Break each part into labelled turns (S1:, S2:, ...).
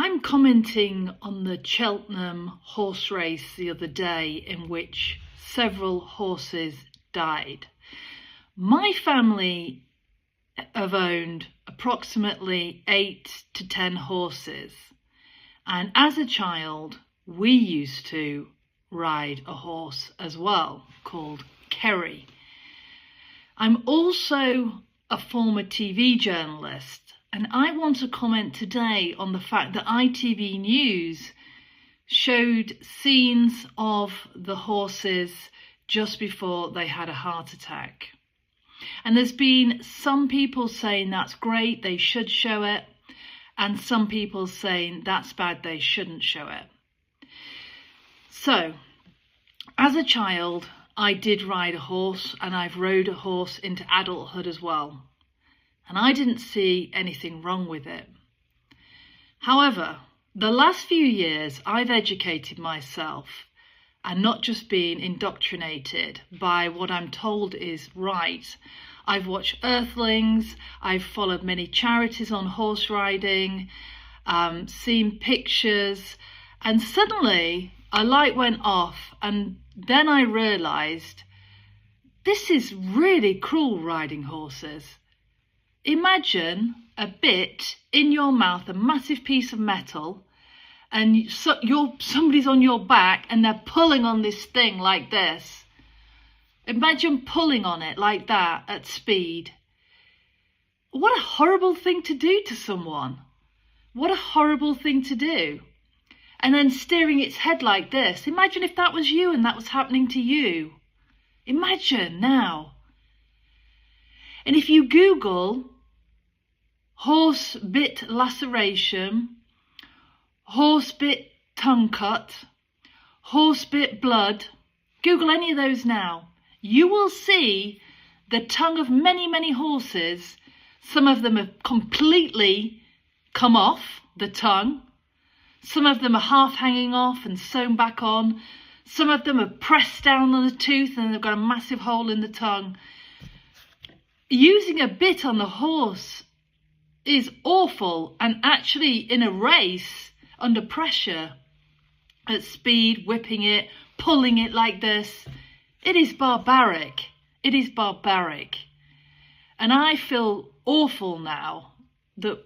S1: I'm commenting on the Cheltenham horse race the other day in which several horses died. My family have owned approximately 8 to 10 horses, and as a child we used to ride a horse as well called Kerry. I'm also a former TV journalist, and I want to comment today on the fact that ITV News showed scenes of the horses just before they had a heart attack. And there's been some people saying that's great, they should show it, and some people saying that's bad, they shouldn't show it. So, as a child, I did ride a horse, and I've rode a horse into adulthood as well. And I didn't see anything wrong with it. However, the last few years I've educated myself and not just been indoctrinated by what I'm told is right. I've watched Earthlings, I've followed many charities on horse riding, seen pictures, and suddenly a light went off, and then I realised this is really cruel, riding horses. Imagine a bit in your mouth, a massive piece of metal, and somebody's on your back and they're pulling on this thing like this. Imagine pulling on it like that at speed. What a horrible thing to do to someone. What a horrible thing to do. And then steering its head like this. Imagine if that was you and that was happening to you. Imagine now. And if you Google horse bit laceration, horse bit tongue cut, horse bit blood, Google any of those now, you will see the tongue of many, many horses. Some of them have completely come off the tongue. Some of them are half hanging off and sewn back on. Some of them are pressed down on the tooth and they've got a massive hole in the tongue. Using a bit on the horse is awful, and actually in a race under pressure at speed, whipping it, pulling it like this, it is barbaric. It is barbaric. And I feel awful now that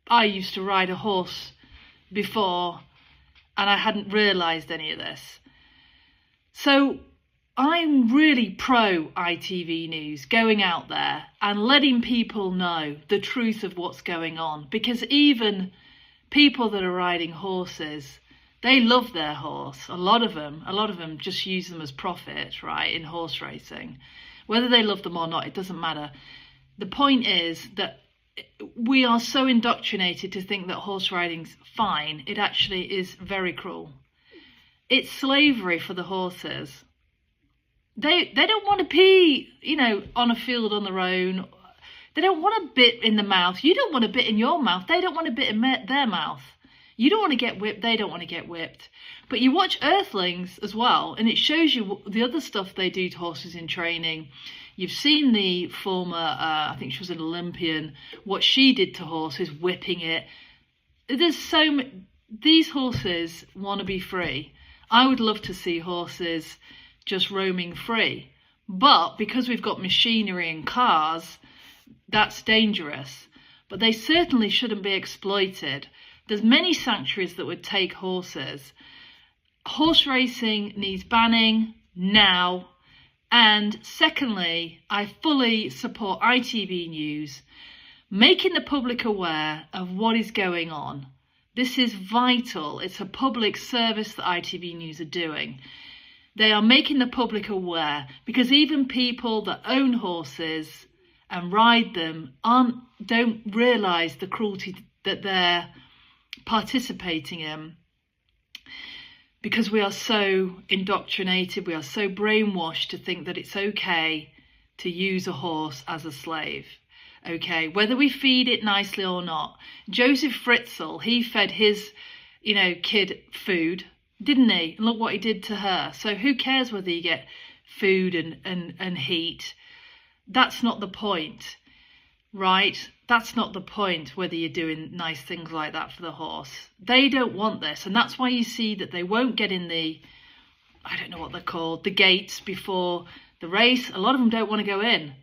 S1: I used to ride a horse before and I hadn't realised any of this. So I'm really pro ITV News, going out there and letting people know the truth of what's going on, because even people that are riding horses, they love their horse. A lot of them just use them as profit, right, in horse racing. Whether they love them or not, it doesn't matter. The point is that we are so indoctrinated to think that horse riding's fine. It actually is very cruel. It's slavery for the horses. They don't want to pee, on a field on their own. They don't want a bit in the mouth. You don't want a bit in your mouth. They don't want a bit in their mouth. You don't want to get whipped. They don't want to get whipped. But you watch Earthlings as well, and it shows you the other stuff they do to horses in training. You've seen the former, I think she was an Olympian, what she did to horses, whipping it. These horses want to be free. I would love to see horses just roaming free. But because we've got machinery and cars, that's dangerous. But they certainly shouldn't be exploited. There's many sanctuaries that would take horses. Horse racing needs banning now. And secondly, I fully support ITV News making the public aware of what is going on. This is vital. It's a public service that ITV News are doing. They are making the public aware, because even people that own horses and ride them don't realise the cruelty that they're participating in, because we are so indoctrinated, we are so brainwashed to think that it's okay to use a horse as a slave. Okay, whether we feed it nicely or not. Joseph Fritzl, he fed his, kid food, didn't he? And look what he did to her. So who cares whether you get food and heat? That's not the point. right? That's not the point, whether you're doing nice things like that for the horse. They don't want this. And that's why you see that they won't get in the, I don't know what they're called, the gates before the race. A lot of them don't want to go in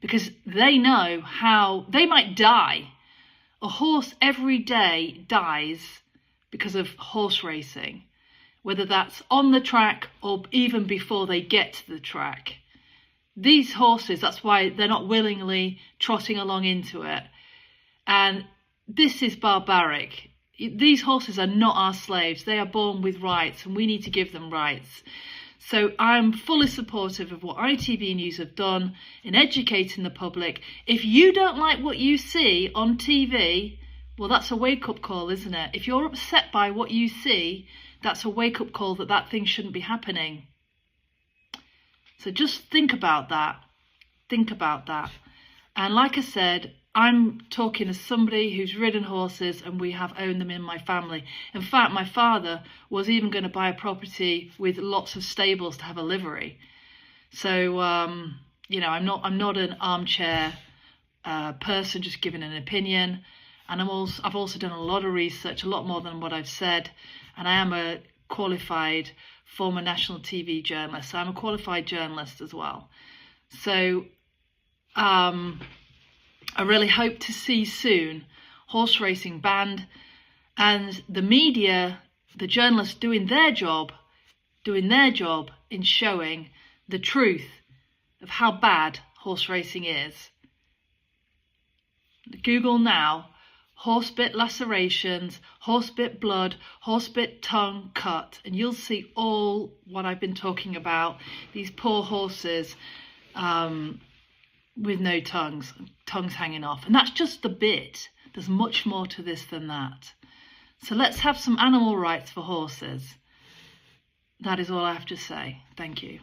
S1: because they know how they might die. A horse every day dies because of horse racing, whether that's on the track or even before they get to the track. These horses, that's why they're not willingly trotting along into it. And this is barbaric. These horses are not our slaves. They are born with rights, and we need to give them rights. So I'm fully supportive of what ITV News have done in educating the public. If you don't like what you see on TV, well, that's a wake-up call, isn't it? If you're upset by what you see, that's a wake-up call that that thing shouldn't be happening. So just think about that. Think about that. And like I said, I'm talking as somebody who's ridden horses, and we have owned them in my family. In fact, my father was even going to buy a property with lots of stables to have a livery. So, you know, I'm not an armchair person just giving an opinion. And I've also done a lot of research, a lot more than what I've said. And I am a qualified former national TV journalist. So I'm a qualified journalist as well. So I really hope to see soon horse racing banned, and the media, the journalists doing their job in showing the truth of how bad horse racing is. Google now, horsebit lacerations, horsebit blood, horsebit tongue cut, and you'll see all what I've been talking about. These poor horses with no tongues hanging off. And that's just the bit. There's much more to this than that. So let's have some animal rights for horses. That is all I have to say. Thank you.